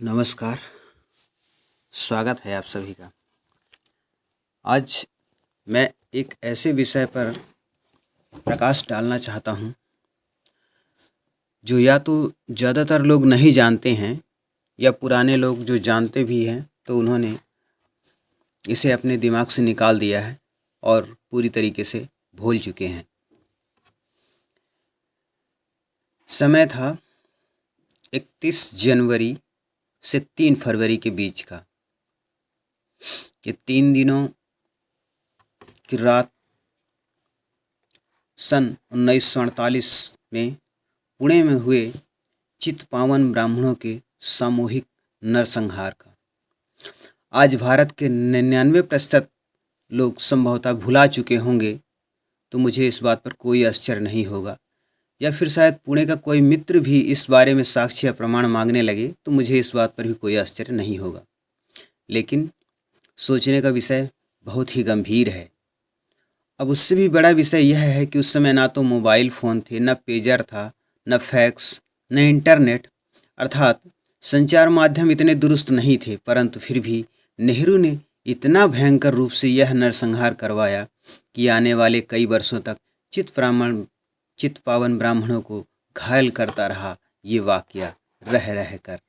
नमस्कार। स्वागत है आप सभी का। आज मैं एक ऐसे विषय पर प्रकाश डालना चाहता हूँ जो या तो ज़्यादातर लोग नहीं जानते हैं या पुराने लोग जो जानते भी हैं तो उन्होंने इसे अपने दिमाग से निकाल दिया है और पूरी तरीके से भूल चुके हैं। समय था 31 जनवरी से 3 फरवरी के बीच का। ये 3 दिनों की रात सन 1948 में पुणे में हुए चित्पावन ब्राह्मणों के सामूहिक नरसंहार का आज भारत के 99% लोग संभवतः भुला चुके होंगे, तो मुझे इस बात पर कोई आश्चर्य नहीं होगा। या फिर शायद पुणे का कोई मित्र भी इस बारे में साक्ष्य या प्रमाण मांगने लगे तो मुझे इस बात पर भी कोई आश्चर्य नहीं होगा। लेकिन सोचने का विषय बहुत ही गंभीर है। अब उससे भी बड़ा विषय यह है कि उस समय ना तो मोबाइल फ़ोन थे, न पेजर था, न फैक्स, न इंटरनेट, अर्थात संचार माध्यम इतने दुरुस्त नहीं थे। परंतु फिर भी नेहरू ने इतना भयंकर रूप से यह नरसंहार करवाया कि आने वाले कई वर्षों तक चित्पावन ब्राह्मणों को घायल करता रहा ये वाकया रह रह कर।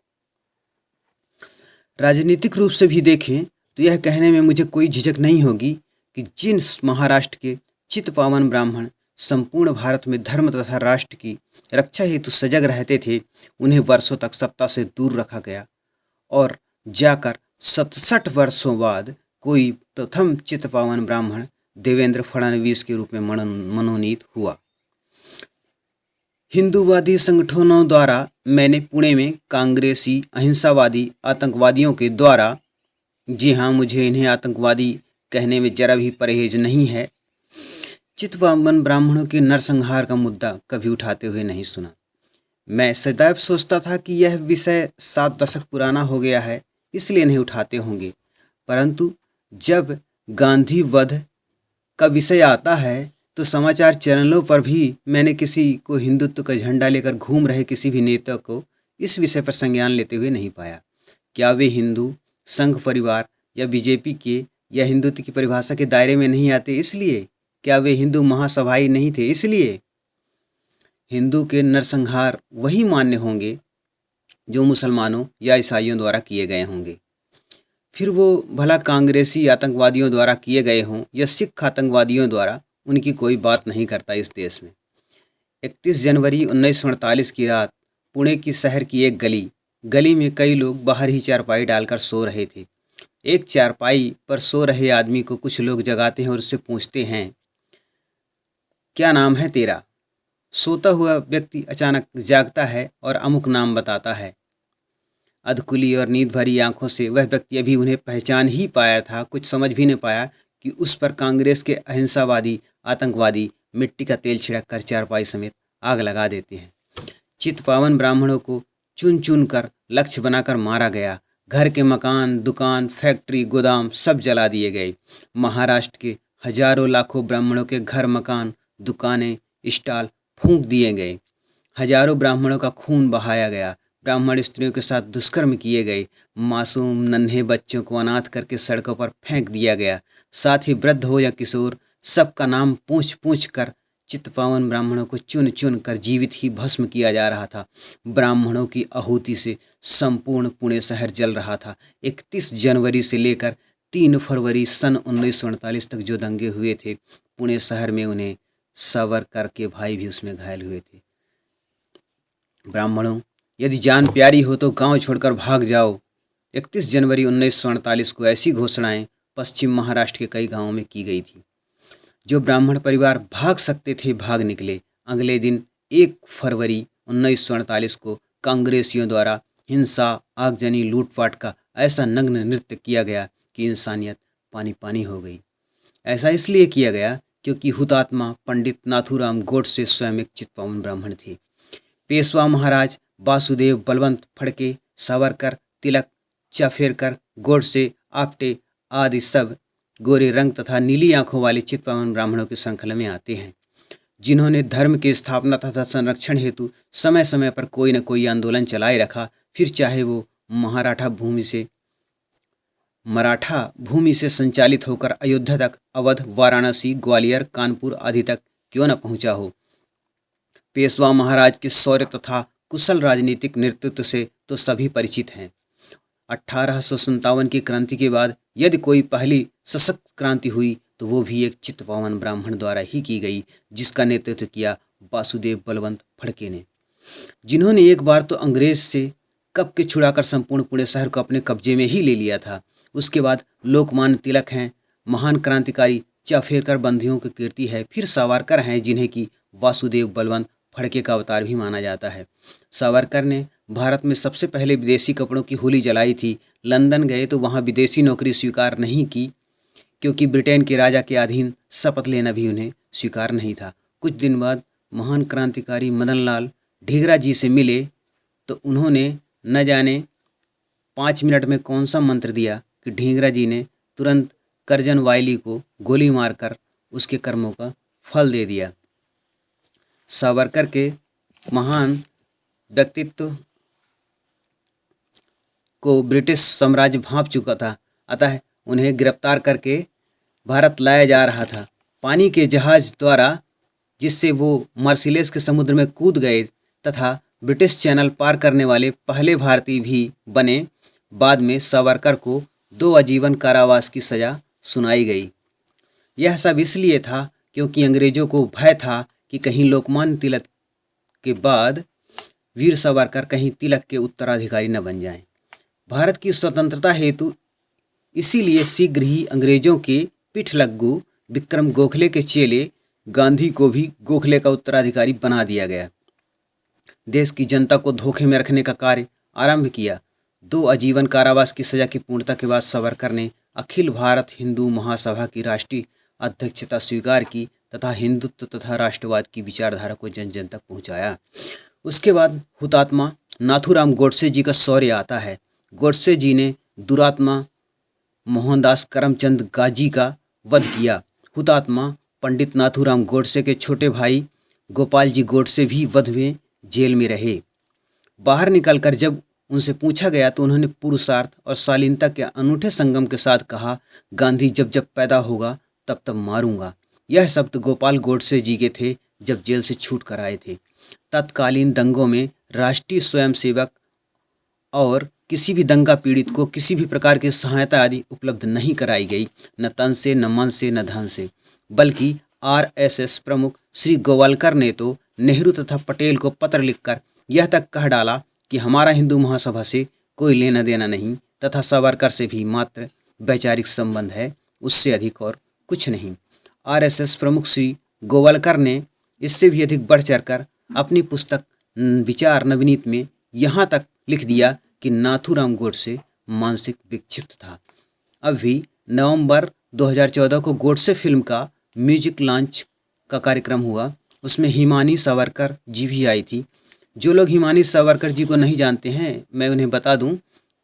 राजनीतिक रूप से भी देखें तो यह कहने में मुझे कोई झिझक नहीं होगी कि जिन महाराष्ट्र के चित्पावन ब्राह्मण संपूर्ण भारत में धर्म तथा राष्ट्र की रक्षा हेतु सजग रहते थे, उन्हें वर्षों तक सत्ता से दूर रखा गया और जाकर 67 वर्षों बाद कोई प्रथम चित्पावन ब्राह्मण देवेंद्र फडणवीस के रूप में मनोनीत हुआ। हिंदूवादी संगठनों द्वारा मैंने पुणे में कांग्रेसी अहिंसावादी आतंकवादियों के द्वारा, जी हाँ, मुझे इन्हें आतंकवादी कहने में जरा भी परहेज नहीं है, चित्पावन ब्राह्मणों के नरसंहार का मुद्दा कभी उठाते हुए नहीं सुना। मैं सदैव सोचता था कि यह विषय 7 दशक पुराना हो गया है, इसलिए नहीं उठाते होंगे। परंतु जब गांधी वध का विषय आता है तो समाचार चैनलों पर भी मैंने किसी को हिंदुत्व का झंडा लेकर घूम रहे किसी भी नेता को इस विषय पर संज्ञान लेते हुए नहीं पाया। क्या वे हिंदू संघ परिवार या बीजेपी के या हिंदुत्व की परिभाषा के दायरे में नहीं आते इसलिए? क्या वे हिंदू महासभाई नहीं थे इसलिए? हिंदू के नरसंहार वही मान्य होंगे जो मुसलमानों या ईसाइयों द्वारा किए गए होंगे, फिर वो भला कांग्रेसी आतंकवादियों द्वारा किए गए हों या सिख आतंकवादियों द्वारा, उनकी कोई बात नहीं करता इस देश में। 31 जनवरी 1948 की रात पुणे की शहर की एक गली में कई लोग बाहर ही चारपाई डालकर सो रहे थे। एक चारपाई पर सो रहे आदमी को कुछ लोग जगाते हैं और उससे पूछते हैं, क्या नाम है तेरा? सोता हुआ व्यक्ति अचानक जागता है और अमुक नाम बताता है। अधकुली और नींद भरी आंखों से वह व्यक्ति अभी उन्हें पहचान ही पाया था, कुछ समझ भी नहीं पाया कि उस पर कांग्रेस के अहिंसावादी आतंकवादी मिट्टी का तेल छिड़क कर चारपाई समेत आग लगा देते हैं। चित्पावन ब्राह्मणों को चुन चुन कर लक्ष्य बनाकर मारा गया। घर के मकान, दुकान, फैक्ट्री, गोदाम सब जला दिए गए। महाराष्ट्र के हजारों लाखों ब्राह्मणों के घर, मकान, दुकानें, स्टॉल फूंक दिए गए। हजारों ब्राह्मणों का खून बहाया गया। ब्राह्मण स्त्रियों के साथ दुष्कर्म किए गए। मासूम नन्हे बच्चों को अनाथ करके सड़कों पर फेंक दिया गया। साथ ही वृद्ध हो या किशोर, सबका नाम पूछ पूछ कर चित्पावन ब्राह्मणों को चुन चुन कर जीवित ही भस्म किया जा रहा था। ब्राह्मणों की आहुति से संपूर्ण पुणे शहर जल रहा था। 31 जनवरी से लेकर 3 फरवरी सन 1948 तक जो दंगे हुए थे पुणे शहर में, उन्हें सावरकर के भाई भी उसमें घायल हुए थे। ब्राह्मणों, यदि जान प्यारी हो तो गांव छोड़कर भाग जाओ। 31 जनवरी 1948 को ऐसी घोषणाएं पश्चिम महाराष्ट्र के कई गांवों में की गई थी। जो ब्राह्मण परिवार भाग सकते थे भाग निकले। अगले दिन 1 फरवरी 1948 को कांग्रेसियों द्वारा हिंसा, आगजनी, लूटपाट का ऐसा नग्न नृत्य किया गया कि इंसानियत पानी पानी हो गई। ऐसा इसलिए किया गया क्योंकि हुतात्मा पंडित नाथूराम गोडसे स्वयं एक चित्पावन ब्राह्मण थे। पेशवा महाराज वासुदेव, बलवंत फड़के, सावरकर, तिलक, चाफेरकर, गोडसे, आपटे आदि सब गोरे रंग तथा नीली आंखों वाले चित्पावन ब्राह्मणों की श्रृंखला में आते हैं, जिन्होंने धर्म की स्थापना तथा संरक्षण हेतु समय समय पर कोई न कोई आंदोलन चलाए रखा, फिर चाहे वो मराठा भूमि से संचालित होकर अयोध्या तक, अवध, वाराणसी, ग्वालियर, कानपुर आदि तक क्यों न पहुंचा हो। पेशवा महाराज के शौर्य तथा कुशल राजनीतिक नेतृत्व से तो सभी परिचित हैं। 1857 की क्रांति के बाद यदि कोई पहली सशक्त क्रांति हुई तो वो भी एक चित्तपावन ब्राह्मण द्वारा ही की गई, जिसका नेतृत्व किया वासुदेव बलवंत फड़के ने, जिन्होंने एक बार तो अंग्रेज से कब के छुड़ाकर संपूर्ण पुणे शहर को अपने कब्जे में ही ले लिया था। उसके बाद लोकमान्य तिलक हैं, महान क्रांतिकारी चाफेरकर बंदियों की कीर्ति है, फिर सावरकर हैं जिन्हें कि वासुदेव बलवंत फड़के का अवतार भी माना जाता है। सावरकर ने भारत में सबसे पहले विदेशी कपड़ों की होली जलाई थी। लंदन गए तो वहाँ विदेशी नौकरी स्वीकार नहीं की, क्योंकि ब्रिटेन के राजा के अधीन शपथ लेना भी उन्हें स्वीकार नहीं था। कुछ दिन बाद महान क्रांतिकारी मदनलाल ढींगरा जी से मिले तो उन्होंने न जाने 5 मिनट में कौन सा मंत्र दिया कि ढींगरा जी ने तुरंत करजन वायली को गोली मारकर उसके कर्मों का फल दे दिया। सावरकर के महान व्यक्तित्व को ब्रिटिश साम्राज्य भांप चुका था, अतः उन्हें गिरफ्तार करके भारत लाया जा रहा था। पानी के जहाज द्वारा, जिससे वो मर्सिलेस के समुद्र में कूद गए तथा ब्रिटिश चैनल पार करने वाले पहले भारतीय भी बने। बाद में सावरकर को 2 आजीवन कारावास की सज़ा सुनाई गई। यह सब इसलिए था क्योंकि अंग्रेज़ों को भय था कि कहीं लोकमान्य तिलक के बाद वीर सावरकर कहीं तिलक के उत्तराधिकारी न बन जाएं। भारत की स्वतंत्रता हेतु इसीलिए शीघ्र ही अंग्रेज़ों के पिठलग्गू विक्रम गोखले के चेले गांधी को भी गोखले का उत्तराधिकारी बना दिया गया। देश की जनता को धोखे में रखने का कार्य आरंभ किया। 2 आजीवन कारावास की सज़ा की पूर्णता के बाद सावरकर ने अखिल भारत हिंदू महासभा की राष्ट्रीय अध्यक्षता स्वीकार की तथा हिंदुत्व तथा राष्ट्रवाद की विचारधारा को जन जन तक पहुंचाया। उसके बाद हुतात्मा नाथूराम गोडसे जी का शौर्य आता है। गोडसे जी ने दुरात्मा मोहनदास करमचंद गाजी का वध किया। हुतात्मा पंडित नाथूराम गोडसे के छोटे भाई गोपाल जी गोडसे भी वध में जेल में रहे। बाहर निकलकर जब उनसे पूछा गया तो उन्होंने पुरुषार्थ और शालीनता के अनूठे संगम के साथ कहा, गांधी जब जब पैदा होगा तब तब मारूंगा। यह शब्द गोपाल गोडसे जी के थे जब जेल से छूट कर आए थे। तत्कालीन दंगों में राष्ट्रीय स्वयंसेवक और किसी भी दंगा पीड़ित को किसी भी प्रकार की सहायता आदि उपलब्ध नहीं कराई गई, न तन से, न मन से, न धन से, बल्कि आरएसएस प्रमुख श्री गोवालकर ने तो नेहरू तथा पटेल को पत्र लिखकर यह तक कह डाला कि हमारा हिंदू महासभा से कोई लेना देना नहीं तथा सावरकर से भी मात्र वैचारिक संबंध है, उससे अधिक और कुछ नहीं। आरएसएस प्रमुख श्री गोवालकर ने इससे भी अधिक बढ़ चढ़कर अपनी पुस्तक विचार नवनीत में यहाँ तक लिख दिया कि नाथूराम गोडसे मानसिक विक्षिप्त था। अभी नवंबर 2014 को गोडसे फिल्म का म्यूजिक लॉन्च का कार्यक्रम हुआ। उसमें हिमानी सावरकर जी भी आई थी। जो लोग हिमानी सावरकर जी को नहीं जानते हैं, मैं उन्हें बता दूं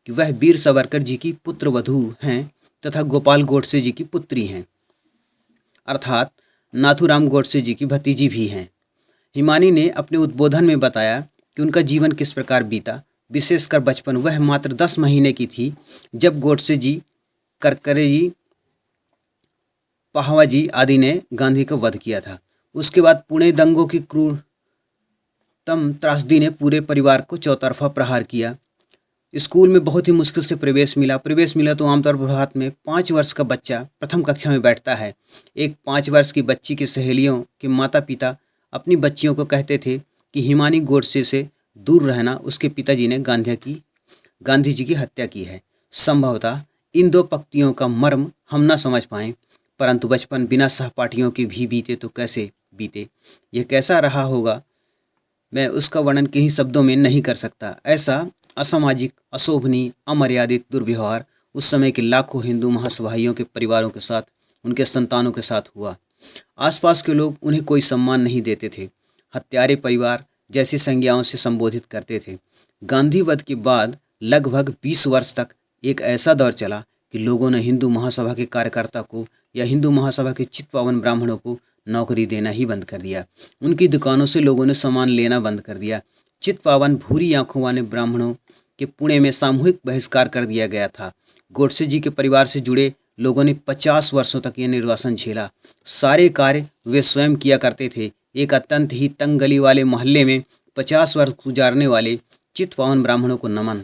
कि वह वीर सावरकर जी की पुत्रवधू हैं तथा गोपाल गोडसे जी की पुत्री हैं, अर्थात नाथूराम गोडसे जी की भतीजी भी हैं। हिमानी ने अपने उद्बोधन में बताया कि उनका जीवन किस प्रकार बीता, विशेषकर बचपन। वह मात्र 10 महीने की थी जब गोडसे जी, करकरे जी, पाहवा जी आदि ने गांधी का वध किया था। उसके बाद पुणे दंगों की क्रूरतम त्रासदी ने पूरे परिवार को चौतरफा प्रहार किया। स्कूल में बहुत ही मुश्किल से प्रवेश मिला तो आमतौर पर भारत में 5 वर्ष का बच्चा प्रथम कक्षा में बैठता है। एक 5 वर्ष की बच्ची की सहेलियों के माता पिता अपनी बच्चियों को कहते थे कि हिमानी गोडसे से दूर रहना, उसके पिताजी ने गांधी जी की हत्या की है। संभवतः इन 2 पंक्तियों का मर्म हम न समझ पाएं, परंतु बचपन बिना सहपाठियों के भी बीते तो कैसे बीते, यह कैसा रहा होगा, मैं उसका वर्णन किन्हीं शब्दों में नहीं कर सकता। ऐसा असामाजिक, अशोभनीय, अमर्यादित दुर्व्यवहार उस समय के लाखों हिंदू महासभाइयों के परिवारों के साथ, उनके संतानों के साथ हुआ। आसपास के लोग उन्हें कोई सम्मान नहीं देते थे, हत्यारे परिवार जैसी संज्ञाओं से संबोधित करते थे। गांधी वध के बाद लगभग 20 वर्ष तक एक ऐसा दौर चला कि लोगों ने हिंदू महासभा के कार्यकर्ता को या हिंदू महासभा के चित्पावन ब्राह्मणों को नौकरी देना ही बंद कर दिया। उनकी दुकानों से लोगों ने सामान लेना बंद कर दिया। चित्पावन भूरी आंखों वाले ब्राह्मणों कि पुणे में सामूहिक बहिष्कार कर दिया गया था। गोडसे जी के परिवार से जुड़े लोगों ने 50 वर्षों तक यह निर्वासन झेला। सारे कार्य वे स्वयं किया करते थे। एक अत्यंत ही तंग गली वाले मोहल्ले में 50 वर्ष गुजारने वाले चित्पावन ब्राह्मणों को नमन।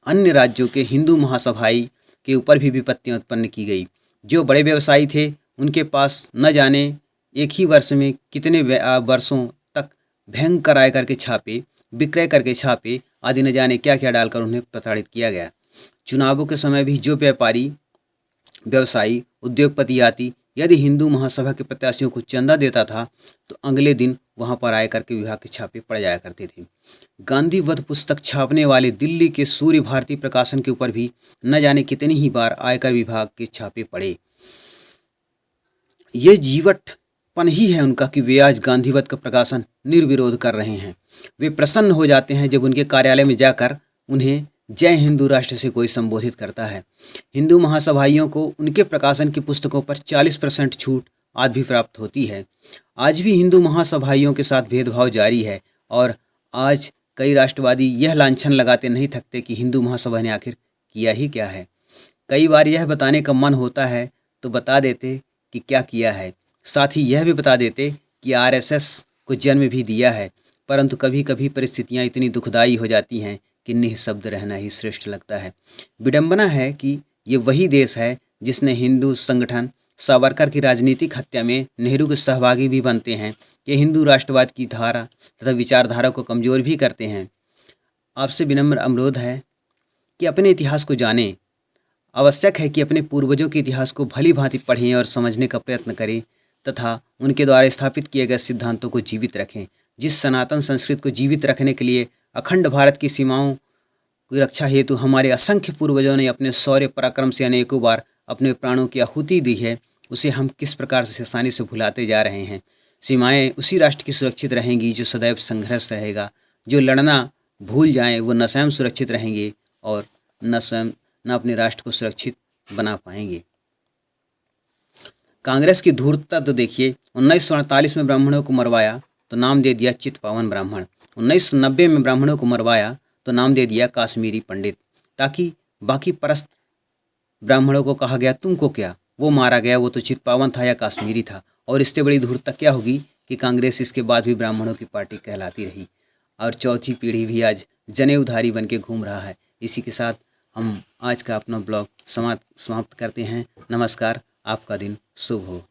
अन्य राज्यों के हिंदू महासभाई के ऊपर भी विपत्तियां उत्पन्न की गई। जो बड़े व्यवसायी थे उनके पास न जाने एक ही वर्ष में कितने वर्षों तक भयंकर आय करके छापे, विक्रय करके छापे आदि न जाने क्या क्या डालकर उन्हें प्रताड़ित किया गया। चुनावों के समय भी जो व्यापारी, व्यवसायी, उद्योगपति आदि यदि हिंदू महासभा के प्रत्याशियों को चंदा देता था तो अगले दिन वहां पर आयकर के विभाग के छापे पड़ जाया करते थे। गांधी वध पुस्तक छापने वाले दिल्ली के सूर्य भारती प्रकाशन के ऊपर भी न जाने कितनी ही बार आयकर विभाग के छापे पड़े। ये जीवटपन ही है उनका कि वे आज गांधीवध का प्रकाशन निर्विरोध कर रहे हैं। वे प्रसन्न हो जाते हैं जब उनके कार्यालय में जाकर उन्हें जय हिंदू राष्ट्र से कोई संबोधित करता है। हिंदू महासभाइयों को उनके प्रकाशन की पुस्तकों पर 40% छूट आज भी प्राप्त होती है। आज भी हिंदू महासभाइयों के साथ भेदभाव जारी है और आज कई राष्ट्रवादी यह लांछन लगाते नहीं थकते कि हिंदू महासभा ने आखिर किया ही क्या है। कई बार यह बताने का मन होता है तो बता देते कि क्या किया है, साथ ही यह भी बता देते कि आरएसएस को जन्म भी दिया है, परंतु कभी कभी परिस्थितियां इतनी दुखदाई हो जाती हैं कि निःशब्द रहना ही श्रेष्ठ लगता है। विडंबना है कि ये वही देश है जिसने हिंदू संगठन सावरकर की राजनीतिक हत्या में नेहरू के सहभागी भी बनते हैं। ये हिंदू राष्ट्रवाद की धारा तथा विचारधारा को कमज़ोर भी करते हैं। आपसे विनम्र अनुरोध है कि अपने इतिहास को जानें। आवश्यक है कि अपने पूर्वजों के इतिहास को भली भांति पढ़ें और समझने का प्रयत्न करें तथा उनके द्वारा स्थापित किए गए सिद्धांतों को जीवित रखें। जिस सनातन संस्कृति को जीवित रखने के लिए अखंड भारत की सीमाओं की रक्षा हेतु हमारे असंख्य पूर्वजों ने अपने शौर्य पराक्रम से अनेकों बार अपने प्राणों की आहुति दी है, उसे हम किस प्रकार से आसानी से भुलाते जा रहे हैं। सीमाएं उसी राष्ट्र की सुरक्षित रहेंगी जो सदैव संघर्ष रहेगा। जो लड़ना भूल जाएं वो न स्वयं सुरक्षित रहेंगे और न अपने राष्ट्र को सुरक्षित बना पाएंगे। कांग्रेस की धूर्तता तो देखिए। 1948 में ब्राह्मणों को मरवाया तो नाम दे दिया चित्पावन ब्राह्मण। 1990 में ब्राह्मणों को मरवाया तो नाम दे दिया काश्मीरी पंडित, ताकि बाकी परस्त ब्राह्मणों को कहा गया तुमको क्या, वो मारा गया, वो तो चित्पावन था या काश्मीरी था। और इससे बड़ी धूर्तता क्या होगी कि कांग्रेस इसके बाद भी ब्राह्मणों की पार्टी कहलाती रही और चौथी पीढ़ी भी आज जनेऊधारी बन के घूम रहा है। इसी के साथ हम आज का अपना ब्लॉग समाप्त करते हैं। नमस्कार, आपका दिन शुभ हो।